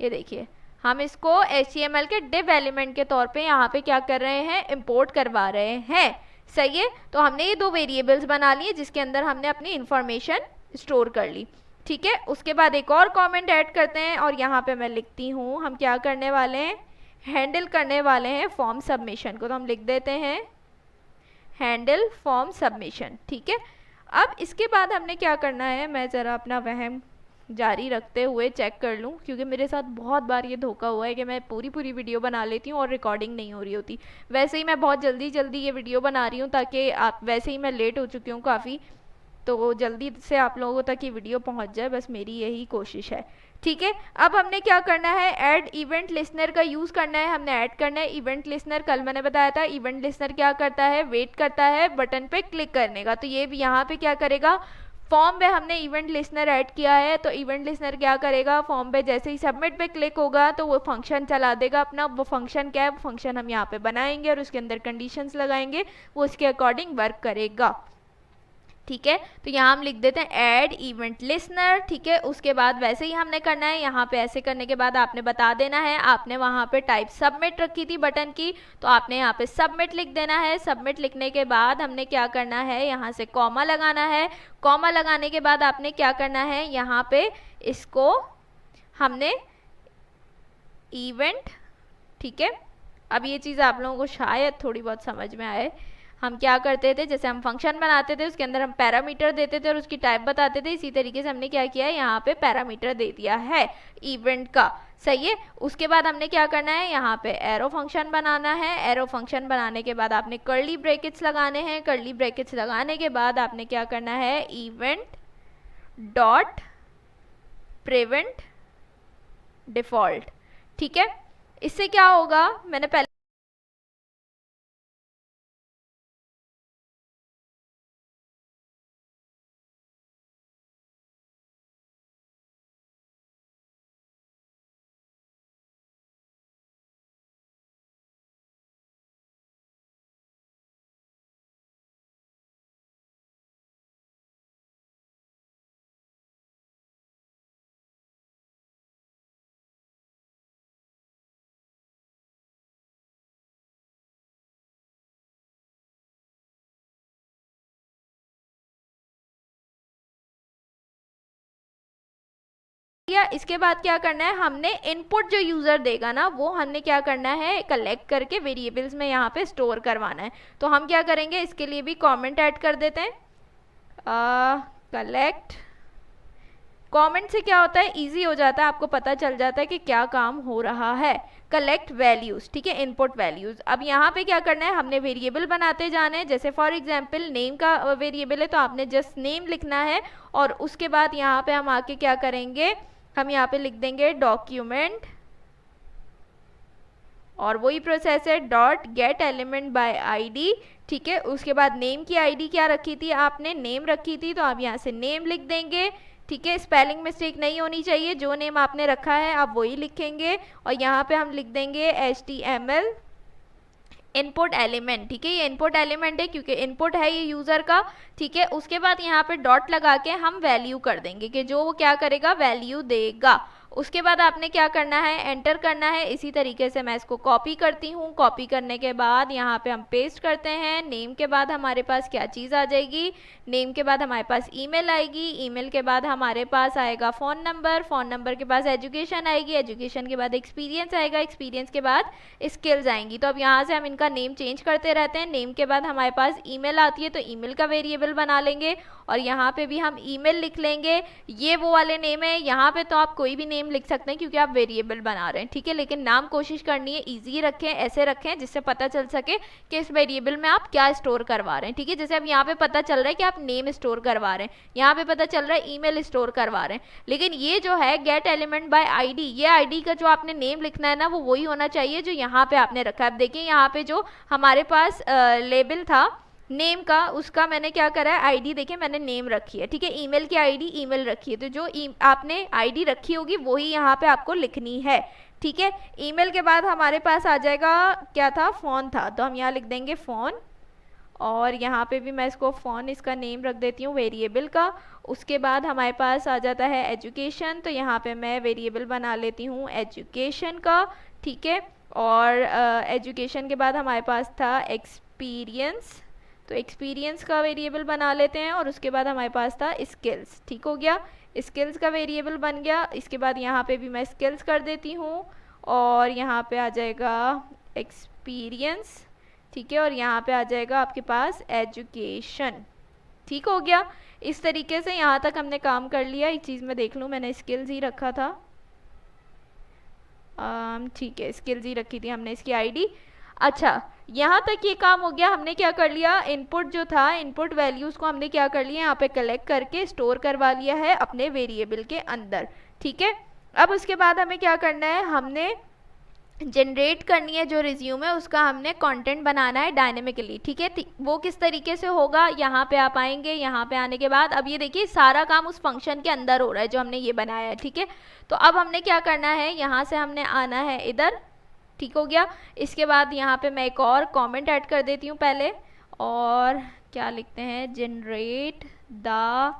ये देखिए हम इसको HTML के div एलिमेंट के तौर पे यहाँ पे क्या कर रहे हैं, इंपोर्ट करवा रहे हैं। सही है, तो हमने ये दो वेरिएबल्स बना लिए जिसके अंदर हमने अपनी इंफॉर्मेशन स्टोर कर ली। ठीक है, उसके बाद एक और कमेंट ऐड करते हैं, और यहाँ पे मैं लिखती हूँ हम क्या करने वाले हैं, हैंडल करने वाले हैं फॉर्म सबमिशन को। तो हम लिख देते हैं हैंडल फॉर्म सबमिशन। ठीक है, अब इसके बाद हमने क्या करना है, मैं ज़रा अपना वहम जारी रखते हुए चेक कर लूँ, क्योंकि मेरे साथ बहुत बार ये धोखा हुआ है कि मैं पूरी वीडियो बना लेती हूँ और रिकॉर्डिंग नहीं हो रही होती। वैसे ही मैं बहुत जल्दी ये वीडियो बना रही हूँ, ताकि आप, वैसे ही मैं लेट हो चुकी हूँ काफ़ी, तो जल्दी से आप लोगों तक ये वीडियो पहुंच जाए, बस मेरी यही कोशिश है। ठीक है, अब हमने क्या करना है, ऐड इवेंट लिस्नर का यूज़ करना है, हमने ऐड करना है इवेंट लिस्नर। कल मैंने बताया था इवेंट लिस्नर क्या करता है, वेट करता है बटन पे क्लिक करने का। तो ये भी यहाँ पे क्या करेगा, फॉर्म पे हमने इवेंट लिस्नर ऐड किया है, तो इवेंट लिस्नर क्या करेगा, फॉर्म पे जैसे ही सबमिट पे क्लिक होगा तो वो फंक्शन चला देगा अपना। वो फंक्शन क्या है, वो फंक्शन हम यहाँ पे बनाएंगे और उसके अंदर कंडीशंस लगाएंगे, वो उसके अकॉर्डिंग वर्क करेगा। ठीक है, तो यहाँ हम लिख देते हैं ऐड इवेंट लिस्नर। ठीक है, उसके बाद वैसे ही हमने करना है, यहाँ पे ऐसे करने के बाद आपने बता देना है, आपने वहाँ पे टाइप सबमिट रखी थी बटन की, तो आपने यहाँ पे सबमिट लिख देना है। सबमिट लिखने के बाद हमने क्या करना है, यहाँ से कॉमा लगाना है। कॉमा लगाने के बाद आपने क्या करना है, यहाँ पे इसको हमने इवेंट, ठीक है, अब ये चीज़ आप लोगों को शायद थोड़ी बहुत समझ में आए। हम क्या करते थे, जैसे हम फंक्शन बनाते थे उसके अंदर हम पैरामीटर देते थे और उसकी टाइप बताते थे, इसी तरीके से हमने क्या किया है, यहाँ पे पैरामीटर दे दिया है इवेंट का। सही है, उसके बाद हमने क्या करना है, यहाँ पे एरो फंक्शन बनाना है। एरो फंक्शन बनाने के बाद आपने कर्ली ब्रैकेट्स लगाने हैं। कर्ली ब्रैकेट्स लगाने के बाद आपने क्या करना है, इवेंट डॉट प्रिवेंट डिफॉल्ट। ठीक है, इससे क्या होगा, मैंने पहले या इसके बाद क्या करना है, हमने इनपुट जो यूज़र देगा ना वो हमने क्या करना है, कलेक्ट करके वेरिएबल्स में यहाँ पे स्टोर करवाना है। तो हम क्या करेंगे, इसके लिए भी कमेंट ऐड कर देते हैं, कलेक्ट। कमेंट से क्या होता है, इजी हो जाता है, आपको पता चल जाता है कि क्या काम हो रहा है। कलेक्ट वैल्यूज, ठीक है, इनपुट वैल्यूज। अब यहाँ पे क्या करना है, हमने वेरिएबल बनाते जाना है। जैसे फॉर एग्जांपल नेम का वेरिएबल है तो आपने जस्ट नेम लिखना है, और उसके बाद यहाँ पे हम आके क्या करेंगे, हम यहाँ पे लिख देंगे डॉक्यूमेंट, और वही प्रोसेस है dot gate element by ID, ठीक है। उसके बाद नेम की आईडी क्या रखी थी आपने, नेम रखी थी, तो आप यहाँ से नेम लिख देंगे, ठीक है। स्पेलिंग मिस्टेक नहीं होनी चाहिए, जो नेम आपने रखा है आप वही लिखेंगे, और यहाँ पे हम लिख देंगे HTML इनपुट एलिमेंट, ठीक है। ये इनपुट एलिमेंट है क्योंकि इनपुट है ये यूज़र का, ठीक है। उसके बाद यहाँ पे डॉट लगा के हम वैल्यू कर देंगे कि जो वो क्या करेगा, वैल्यू देगा। उसके बाद आपने क्या करना है, एंटर करना है। इसी तरीके से मैं इसको कॉपी करती हूँ। कॉपी करने के बाद यहाँ पे हम पेस्ट करते हैं। नेम के बाद हमारे पास क्या चीज़ आ जाएगी, नेम के बाद हमारे पास ईमेल आएगी, ईमेल के बाद हमारे पास आएगा फ़ोन नंबर, फ़ोन नंबर के पास एजुकेशन आएगी, एजुकेशन के बाद एक्सपीरियंस आएगा, एक्सपीरियंस के बाद स्किल्स आएंगी। तो अब यहाँ से हम इनका नेम चेंज करते रहते हैं। नेम के बाद हमारे पास ईमेल आती है तो ईमेल का वेरिएबल बना लेंगे, और यहाँ पे भी हम ईमेल लिख लेंगे। ये वो वाले नेम है, यहाँ पे तो आप कोई भी नेम लिख सकते हैं क्योंकि आप वेरिएबल बना रहे हैं, ठीक है। लेकिन नाम कोशिश करनी है इजी रखें, ऐसे रखें जिससे पता चल सके कि इस वेरिएबल में आप क्या स्टोर करवा रहे हैं, ठीक है। जैसे अब यहाँ पे पता चल रहा है कि आप नेम स्टोर करवा रहे हैं, यहाँ पे पता चल रहा है ईमेल स्टोर करवा रहे हैं। लेकिन ये जो है गेट एलिमेंट बाय आईडी, ये आईडी का जो आपने नेम लिखना है ना वो वही होना चाहिए जो यहाँ पे आपने रखा है। अब देखिए यहाँ पे जो हमारे पास लेबल था नेम का, उसका मैंने क्या करा है, आईडी देखिए मैंने नेम रखी है, ठीक है। ईमेल की आईडी ईमेल रखी है, तो जो आपने आईडी रखी होगी वही यहाँ पे आपको लिखनी है, ठीक है। ईमेल के बाद हमारे पास आ जाएगा, क्या था, फ़ोन था, तो हम यहाँ लिख देंगे फ़ोन, और यहाँ पे भी मैं इसको फ़ोन इसका नेम रख देती हूँ वेरिएबल का। उसके बाद हमारे पास आ जाता है एजुकेशन, तो यहाँ पे मैं वेरिएबल बना लेती हूँ एजुकेशन का, ठीक है। और एजुकेशन के बाद हमारे पास था एक्सपीरियंस, तो एक्सपीरियंस का वेरिएबल बना लेते हैं। और उसके बाद हमारे पास था स्किल्स, ठीक हो गया, स्किल्स का वेरिएबल बन गया। इसके बाद यहाँ पे भी मैं स्किल्स कर देती हूँ, और यहाँ पे आ जाएगा एक्सपीरियंस, ठीक है। और यहाँ पे आ जाएगा आपके पास एजुकेशन, ठीक हो गया। इस तरीके से यहाँ तक हमने काम कर लिया। एक चीज़ मैं देख लूँ, मैंने स्किल्स ही रखा था, ठीक है, स्किल्स ही रखी थी हमने इसकी आईडी। अच्छा, यहाँ तक ये काम हो गया। हमने क्या कर लिया, इनपुट जो था, इनपुट वैल्यूज़ को हमने क्या कर लिया, यहाँ पे कलेक्ट करके स्टोर करवा लिया है अपने वेरिएबल के अंदर, ठीक है। अब उसके बाद हमें क्या करना है, हमने जनरेट करनी है जो रिज्यूम है उसका हमने कंटेंट बनाना है डायनेमिकली, ठीक है। वो किस तरीके से होगा, यहाँ पे आप आएंगे, यहाँ पे आने के बाद अब ये देखिए सारा काम उस फंक्शन के अंदर हो रहा है जो हमने ये बनाया है, ठीक है। तो अब हमने क्या करना है, यहाँ से हमने आना है इधर, ठीक हो गया। इसके बाद यहाँ पे मैं एक और कमेंट ऐड कर देती हूँ पहले, और क्या लिखते हैं, जनरेट द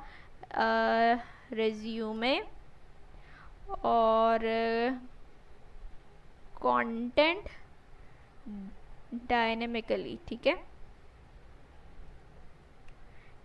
रिज्यूमे और कंटेंट डायनेमिकली, ठीक है,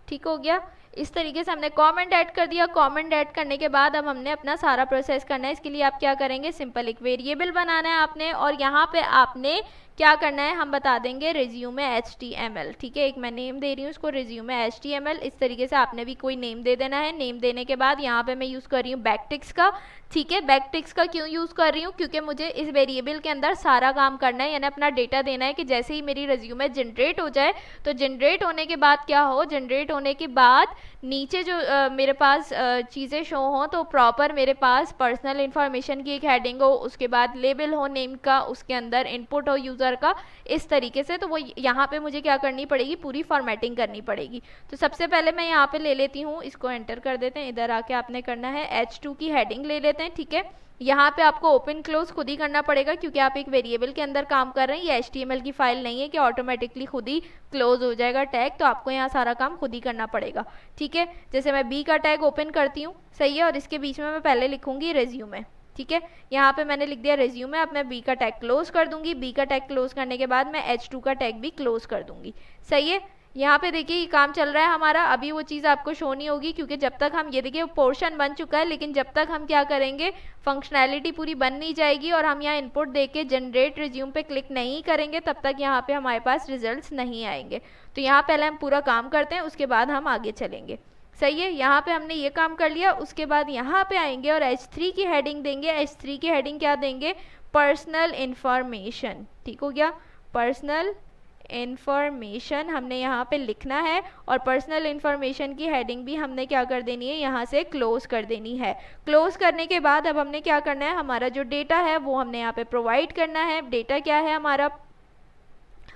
ठीक हो गया। इस तरीके से हमने कमेंट ऐड कर दिया। कमेंट ऐड करने के बाद अब हमने अपना सारा प्रोसेस करना है। इसके लिए आप क्या करेंगे, सिंपल एक वेरिएबल बनाना है आपने, और यहाँ पे आपने क्या करना है, हम बता देंगे रिज्यूमे HTML, ठीक है। एक मैं नेम दे रही हूँ इसको, रिज्यूमे HTML। इस तरीके से आपने भी कोई नेम दे देना है। नेम देने के बाद यहाँ पे मैं यूज़ कर रही हूँ बैकटिक्स का, ठीक है। बैकटिक्स का क्यों यूज़ कर रही हूँ, क्योंकि मुझे इस वेरिएबल के अंदर सारा काम करना है, यानी अपना डेटा देना है कि जैसे ही मेरी रिज्यूमे जनरेट हो जाए, तो जनरेट होने के बाद क्या हो, जनरेट होने के बाद नीचे जो मेरे पास चीज़ें शो हों, तो प्रॉपर मेरे पास पर्सनल इन्फॉर्मेशन की एक हेडिंग हो, उसके बाद लेबल हो नेम का, उसके अंदर इनपुट हो यूज़र का, इस तरीके से। तो वो यहाँ पे मुझे क्या करनी पड़ेगी, पूरी फॉर्मेटिंग करनी पड़ेगी। तो सबसे पहले मैं यहाँ पे ले लेती हूँ, इसको एंटर कर देते हैं। इधर आके आपने करना है H2 की हेडिंग ले लेते हैं, ठीक है। यहाँ पे आपको ओपन क्लोज खुद ही करना पड़ेगा क्योंकि आप एक वेरिएबल के अंदर काम कर रहे हैं। ये HTML की फाइल नहीं है कि ऑटोमेटिकली खुद ही क्लोज हो जाएगा टैग, तो आपको यहाँ सारा काम खुद ही करना पड़ेगा, ठीक है। जैसे मैं B का टैग ओपन करती हूँ, सही है, और इसके बीच में मैं पहले लिखूंगी रेज्यूमे, ठीक है। यहाँ पे मैंने लिख दिया रेज्यूमे। अब मैं B का टैग क्लोज कर दूंगी। B का टैग क्लोज करने के बाद मैं H2 का टैग भी क्लोज कर दूंगी, सही है। यहाँ पे देखिए ये काम चल रहा है हमारा, अभी वो चीज़ आपको शो नहीं होगी क्योंकि जब तक हम, ये देखिए पोर्शन बन चुका है, लेकिन जब तक हम क्या करेंगे, फंक्शनैलिटी पूरी बन नहीं जाएगी और हम यहाँ इनपुट देके जनरेट रिज्यूम पे क्लिक नहीं करेंगे, तब तक यहाँ पे हमारे पास रिजल्ट्स नहीं आएंगे। तो यहाँ पहले हम पूरा काम करते हैं, उसके बाद हम आगे चलेंगे। सही है, यहाँ पे हमने ये काम कर लिया। उसके बाद यहाँ पे आएंगे और H3 की हेडिंग देंगे। H3 की हेडिंग क्या देंगे, पर्सनल इंफॉर्मेशन। ठीक हो गया, पर्सनल इंफॉर्मेशन हमने यहाँ पे लिखना है और पर्सनल इंफॉर्मेशन की हेडिंग भी हमने क्या कर देनी है, यहाँ से क्लोज कर देनी है। क्लोज करने के बाद अब हमने क्या करना है, हमारा जो डेटा है वो हमने यहाँ पे प्रोवाइड करना है। डेटा क्या है हमारा,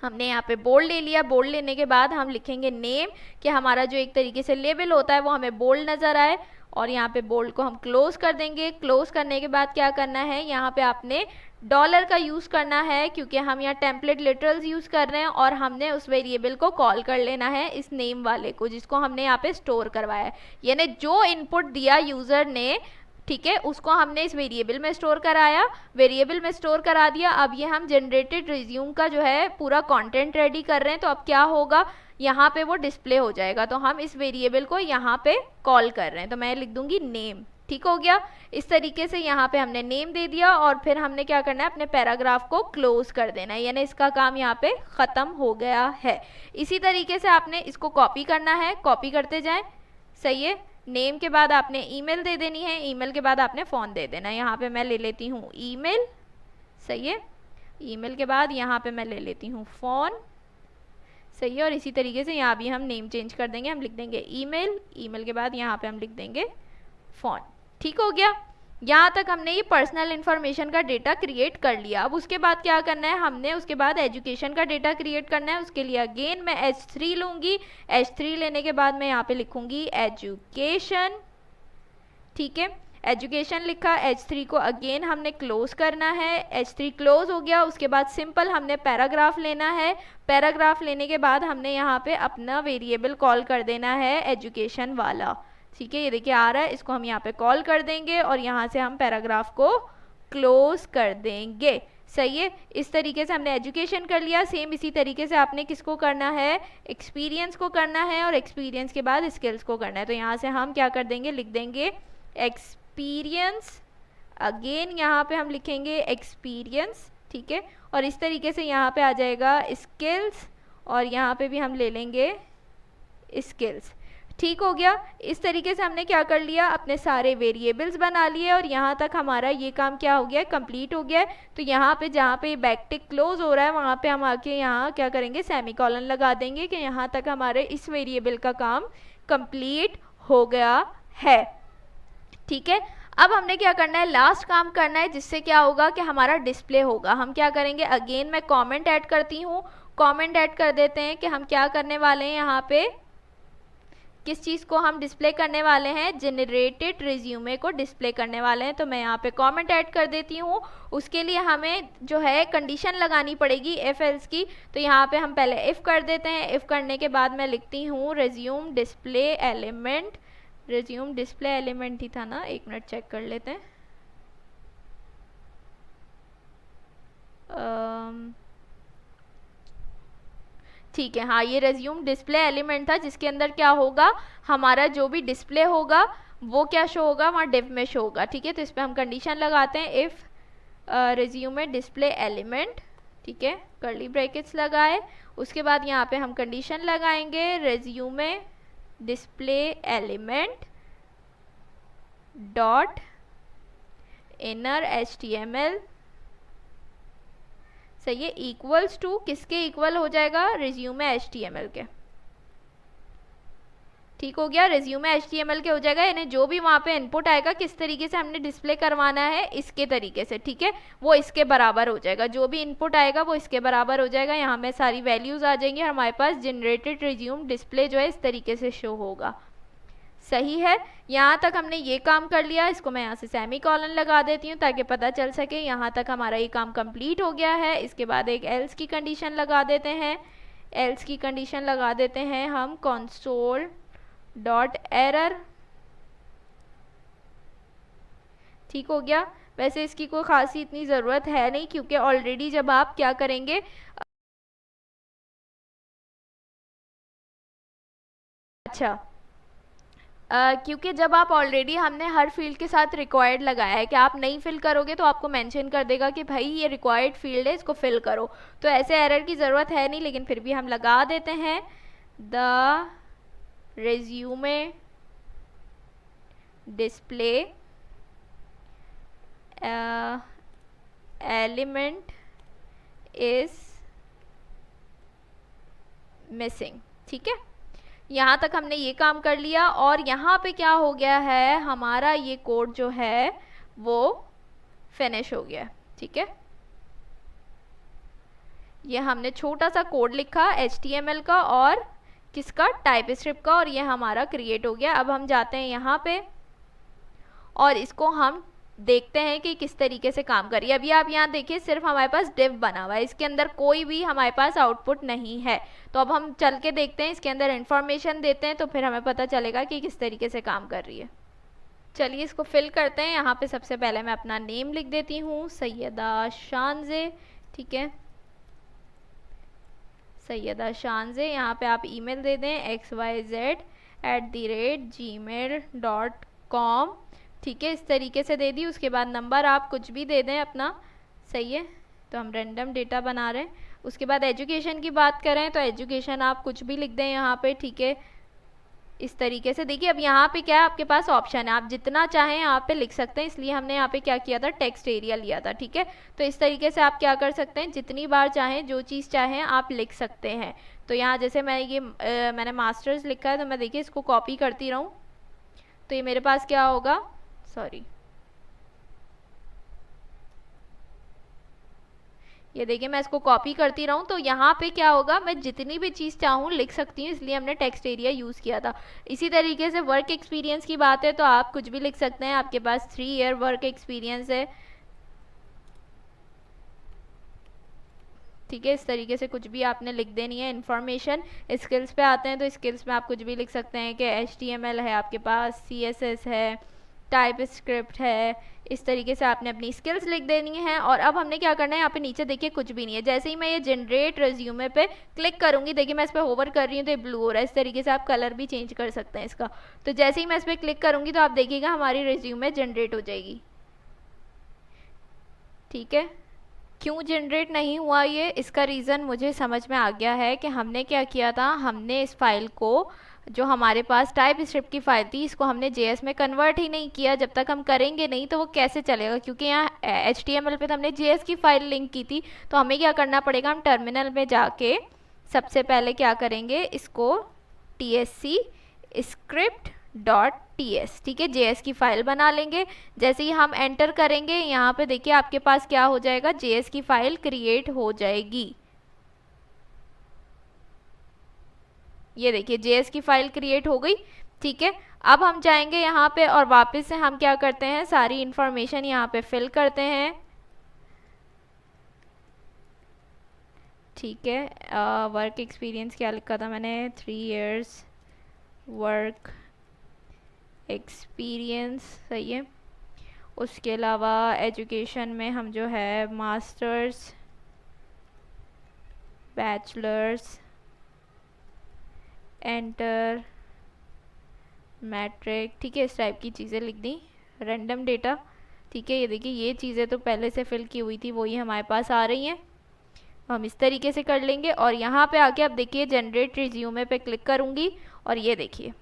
हमने यहाँ पे बोल्ड ले लिया। बोल्ड लेने के बाद हम लिखेंगे नेम, कि हमारा जो एक तरीके से लेबल होता है वो हमें बोल्ड नज़र आए, और यहाँ पे बोल्ड को हम क्लोज कर देंगे। क्लोज करने के बाद क्या करना है, यहाँ पे आपने डॉलर का यूज़ करना है क्योंकि हम यहाँ टेम्पलेट लिटरल्स यूज़ कर रहे हैं, और हमने उस वेरिएबल को कॉल कर लेना है, इस नेम वाले को, जिसको हमने यहाँ पे स्टोर करवाया है। यानी जो इनपुट दिया यूज़र ने, ठीक है, उसको हमने इस वेरिएबल में स्टोर कराया, वेरिएबल में स्टोर करा दिया। अब ये हम जनरेटेड रिज्यूम का जो है पूरा कंटेंट रेडी कर रहे हैं, तो अब क्या होगा, यहाँ पे वो डिस्प्ले हो जाएगा। तो हम इस वेरिएबल को यहाँ पे कॉल कर रहे हैं, तो मैं लिख दूंगी नेम। ठीक हो गया, इस तरीके से यहाँ पे हमने नेम दे दिया और फिर हमने क्या करना है, अपने पैराग्राफ को क्लोज कर देना है, यानी इसका काम यहाँ पे ख़त्म हो गया है। इसी तरीके से आपने इसको कॉपी करना है, कॉपी करते जाएं। सही है, नेम के बाद आपने ईमेल दे देनी है, ईमेल के बाद आपने फ़ोन दे देना है। यहाँ पे मैं ले लेती हूँ ईमेल। सही है, ईमेल के बाद यहाँ पे मैं ले लेती हूँ फ़ोन। सही है, और इसी तरीके से यहाँ भी हम नेम चेंज कर देंगे, हम लिख देंगे ईमेल, ईमेल के बाद यहाँ पे हम लिख देंगे फ़ोन। ठीक हो गया, यहाँ तक हमने ये पर्सनल इन्फॉर्मेशन का डेटा क्रिएट कर लिया। अब उसके बाद क्या करना है, हमने उसके बाद एजुकेशन का डेटा क्रिएट करना है। उसके लिए अगेन मैं H3 लूँगी। H3 लेने के बाद मैं यहाँ पे लिखूँगी एजुकेशन। ठीक है, एजुकेशन लिखा, H3 को अगेन हमने क्लोज करना है। H3 क्लोज हो गया। उसके बाद सिंपल हमने पैराग्राफ लेना है। पैराग्राफ लेने के बाद हमने यहाँ पे अपना वेरिएबल कॉल कर देना है एजुकेशन वाला। ठीक है, ये देखिए आ रहा है, इसको हम यहाँ पे कॉल कर देंगे और यहाँ से हम पैराग्राफ को क्लोज कर देंगे। सही है, इस तरीके से हमने एजुकेशन कर लिया। सेम इसी तरीके से आपने किसको करना है, एक्सपीरियंस को करना है, और एक्सपीरियंस के बाद स्किल्स को करना है। तो यहाँ से हम क्या कर देंगे, लिख देंगे एक्सपीरियंस। अगेन यहाँ पे हम लिखेंगे एक्सपीरियंस। ठीक है, और इस तरीके से यहाँ पे आ जाएगा स्किल्स, और यहाँ पे भी हम ले लेंगे स्किल्स। ठीक हो गया, इस तरीके से हमने क्या कर लिया, अपने सारे वेरिएबल्स बना लिए, और यहाँ तक हमारा ये काम क्या हो गया, कंप्लीट हो गया है। तो यहाँ पे जहाँ पे बैकटिक क्लोज हो रहा है वहाँ पे हम आके यहाँ क्या करेंगे, सेमीकोलन लगा देंगे कि यहाँ तक हमारे इस वेरिएबल का काम कंप्लीट हो गया है। ठीक है, अब हमने क्या करना है, लास्ट काम करना है, जिससे क्या होगा कि हमारा डिस्प्ले होगा। हम क्या करेंगे, अगेन मैं कमेंट ऐड करती हूँ। कमेंट ऐड कर देते हैं कि हम क्या करने वाले हैं, यहाँ पे किस चीज़ को हम डिस्प्ले करने वाले हैं, जनरेटेड रिज्यूमे को डिस्प्ले करने वाले हैं। तो मैं यहाँ पे कमेंट ऐड कर देती हूँ। उसके लिए हमें जो है कंडीशन लगानी पड़ेगी इफ एल्स की। तो यहाँ पे हम पहले इफ़ कर देते हैं। इफ़ करने के बाद मैं लिखती हूँ resume display element. Resume display element ही था ना, एक मिनट चेक कर लेते हैं। ठीक है, हाँ ये रेज्यूम डिस्प्ले एलिमेंट था, जिसके अंदर क्या होगा, हमारा जो भी डिस्प्ले होगा वो क्या शो होगा, वहाँ डिव में शो होगा। ठीक है, तो इस पर हम कंडीशन लगाते हैं, इफ़ रेज्यूमे डिस्प्ले एलिमेंट। ठीक है, कर्ली ब्रैकेट्स लगाए। उसके बाद यहाँ पे हम कंडीशन लगाएंगे, resume display element dot inner HTML। सही है, इक्वल्स टू किसके इक्वल हो जाएगा, रिज्यूमे HTML के। ठीक हो गया, रिज्यूमे HTML के हो जाएगा, यानी जो भी वहाँ पे इनपुट आएगा किस तरीके से हमने डिस्प्ले करवाना है, इसके तरीके से। ठीक है, वो इसके बराबर हो जाएगा, जो भी इनपुट आएगा वो इसके बराबर हो जाएगा। यहाँ में सारी वैल्यूज़ आ जाएंगी और हमारे पास जनरेटेड रिज्यूम डिस्प्ले जो है इस तरीके से शो होगा। सही है, यहाँ तक हमने ये काम कर लिया। इसको मैं यहाँ से सेमीकोलन लगा देती हूँ ताकि पता चल सके यहाँ तक हमारा ये काम कंप्लीट हो गया है। इसके बाद एक एल्स की कंडीशन लगा देते हैं। एल्स की कंडीशन लगा देते हैं हम कंसोल डॉट एरर। ठीक हो गया, वैसे इसकी कोई खासी इतनी ज़रूरत है नहीं, क्योंकि ऑलरेडी जब आप क्या करेंगे, अच्छा, क्योंकि जब आप ऑलरेडी हमने हर फील्ड के साथ रिक्वायर्ड लगाया है कि आप नहीं फिल करोगे तो आपको मेंशन कर देगा कि भाई ये रिक्वायर्ड फील्ड है, इसको फिल करो। तो ऐसे एरर की ज़रूरत है नहीं, लेकिन फिर भी हम लगा देते हैं the resume display element is missing. ठीक है, यहाँ तक हमने ये काम कर लिया। और यहाँ पे क्या हो गया है, हमारा ये कोड जो है वो फिनिश हो गया। ठीक है, ये हमने छोटा सा कोड लिखा HTML का और किसका, टाइपस्क्रिप्ट का, और ये हमारा क्रिएट हो गया। अब हम जाते हैं यहाँ पे और इसको हम देखते हैं कि किस तरीके से काम करिए। अभी आप यहाँ देखिए सिर्फ हमारे पास div बना हुआ है, इसके अंदर कोई भी हमारे पास आउटपुट नहीं है। तो अब हम चल के देखते हैं, इसके अंदर इंफॉर्मेशन देते हैं, तो फिर हमें पता चलेगा कि किस तरीके से काम कर रही है। चलिए इसको फिल करते हैं। यहाँ पे सबसे पहले मैं अपना नेम लिख देती हूँ, सैयदा शानजे। ठीक है, सैयदा शानजे। यहाँ पे आप ईमेल दे दें xyz@gmail.com। ठीक है, इस तरीके से दे दी। उसके बाद नंबर आप कुछ भी दे दें अपना, सही है, तो हम रैंडम डेटा बना रहे हैं। उसके बाद एजुकेशन की बात करें तो एजुकेशन आप कुछ भी लिख दें यहाँ पे। ठीक है, इस तरीके से देखिए। अब यहाँ पे क्या है, आपके पास ऑप्शन है, आप जितना चाहें यहाँ पे लिख सकते हैं, इसलिए हमने यहाँ पे क्या किया था, टेक्स्ट एरिया लिया था। ठीक है, तो इस तरीके से आप क्या कर सकते हैं, जितनी बार चाहें जो चीज़ चाहें आप लिख सकते हैं। तो यहाँ जैसे मैं ये मैंने मास्टर्स लिखा है, तो मैं देखिए इसको कॉपी करती रहूँ तो ये मेरे पास क्या होगा, सॉरी, ये देखिए मैं इसको कॉपी करती रहूँ तो यहाँ पे क्या होगा, मैं जितनी भी चीज़ चाहूँ लिख सकती हूँ, इसलिए हमने टेक्स्ट एरिया यूज़ किया था। इसी तरीके से वर्क एक्सपीरियंस की बात है तो आप कुछ भी लिख सकते हैं। आपके पास 3 ईयर वर्क एक्सपीरियंस है। ठीक है, इस तरीके से कुछ भी आपने लिख देनी है इन्फॉर्मेशन। स्किल्स पे आते हैं तो स्किल्स में आप कुछ भी लिख सकते हैं कि HTML है आपके पास, CSS है, टाइप स्क्रिप्ट है। इस तरीके से आपने अपनी स्किल्स लिख देनी है। और अब हमने क्या करना है, यहाँ पे नीचे देखिए कुछ भी नहीं है। जैसे ही मैं ये जनरेट रेज्यूमे पे क्लिक करूँगी, देखिए मैं इस पर होवर कर रही हूँ तो ये ब्लू हो रहा है। इस तरीके से आप कलर भी चेंज कर सकते हैं इसका। तो जैसे ही मैं इस पर क्लिक करूँगी तो आप देखिएगा हमारी रेज्यूमे जनरेट हो जाएगी। ठीक है, क्यों जनरेट नहीं हुआ ये, इसका रीज़न मुझे समझ में आ गया है कि हमने क्या किया था, हमने इस फाइल को, जो हमारे पास टाइप स्क्रिप्ट की फाइल थी, इसको हमने JS में कन्वर्ट ही नहीं किया। जब तक हम करेंगे नहीं तो वो कैसे चलेगा, क्योंकि यहाँ HTML पे तो हमने JS की फाइल लिंक की थी। तो हमें क्या करना पड़ेगा, हम टर्मिनल में जाके सबसे पहले क्या करेंगे, इसको TSC script.ts, ठीक है, JS की फाइल बना लेंगे। जैसे ही हम एंटर करेंगे यहाँ पे देखिए आपके पास क्या हो जाएगा, JS की फाइल क्रिएट हो जाएगी। ये देखिए JS की फाइल क्रिएट हो गई। ठीक है, अब हम जाएंगे यहाँ पे और वापस से हम क्या करते हैं, सारी इंफॉर्मेशन यहाँ पे फिल करते हैं। ठीक है, वर्क एक्सपीरियंस क्या लिखा था मैंने, 3 इयर्स वर्क एक्सपीरियंस, सही है। उसके अलावा एजुकेशन में हम जो है मास्टर्स, बैचलर्स, एंटर, मैट्रिक, ठीक है, इस टाइप की चीज़ें लिख दी। रैंडम डेटा, ठीक है, ये देखिए ये चीज़ें तो पहले से फिल की हुई थी, वही हमारे पास आ रही हैं। हम इस तरीके से कर लेंगे। और यहाँ पे आके अब देखिए जनरेट रिज्यूमे पे क्लिक करूँगी और ये देखिए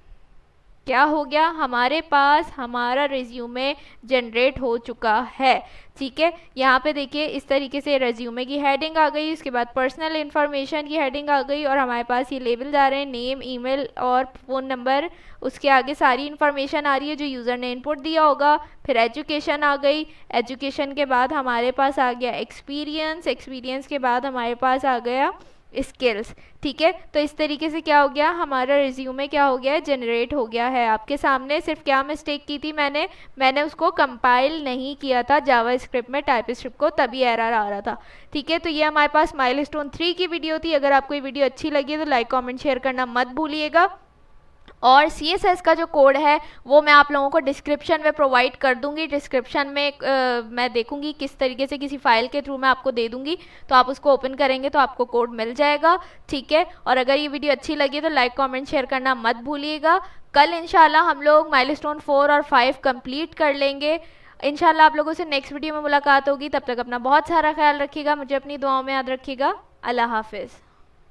क्या हो गया, हमारे पास हमारा रिज्यूमे जनरेट हो चुका है। ठीक है, यहाँ पे देखिए इस तरीके से रिज्यूमे की हेडिंग आ गई, उसके बाद पर्सनल इन्फॉर्मेशन की हेडिंग आ गई और हमारे पास ये लेबल आ रहे हैं, नेम, ईमेल और फ़ोन नंबर। उसके आगे सारी इन्फॉर्मेशन आ रही है जो यूज़र ने इनपुट दिया होगा। फिर एजुकेशन आ गई, एजुकेशन के बाद हमारे पास आ गया एक्सपीरियंस, एक्सपीरियंस के बाद हमारे पास आ गया स्किल्स। ठीक है, तो इस तरीके से क्या हो गया, हमारा रिज्यूमे क्या हो गया है, जनरेट हो गया है आपके सामने। सिर्फ क्या मिस्टेक की थी मैंने उसको कंपाइल नहीं किया था जावा स्क्रिप्ट में टाइप स्क्रिप्ट को, तभी एरर आ रहा था। ठीक है, तो ये हमारे पास माइलस्टोन 3 की वीडियो थी। अगर आपको ये वीडियो अच्छी लगी तो लाइक, कॉमेंट, शेयर करना मत भूलिएगा। और CSS का जो कोड है वो मैं आप लोगों को डिस्क्रिप्शन में प्रोवाइड कर दूंगी। डिस्क्रिप्शन में मैं देखूंगी किस तरीके से, किसी फाइल के थ्रू मैं आपको दे दूंगी, तो आप उसको ओपन करेंगे तो आपको कोड मिल जाएगा, ठीक है। और अगर ये वीडियो अच्छी लगी तो लाइक कमेंट शेयर करना मत भूलिएगा। कल इंशाल्लाह हम लोग माइलस्टोन 4 और 5 कंप्लीट कर लेंगे। इंशाल्लाह आप लोगों से नेक्स्ट वीडियो में मुलाकात होगी। तब तक अपना बहुत सारा ख्याल रखिएगा, मुझे अपनी दुआओं में याद रखिएगा। अल्लाह हाफिज़।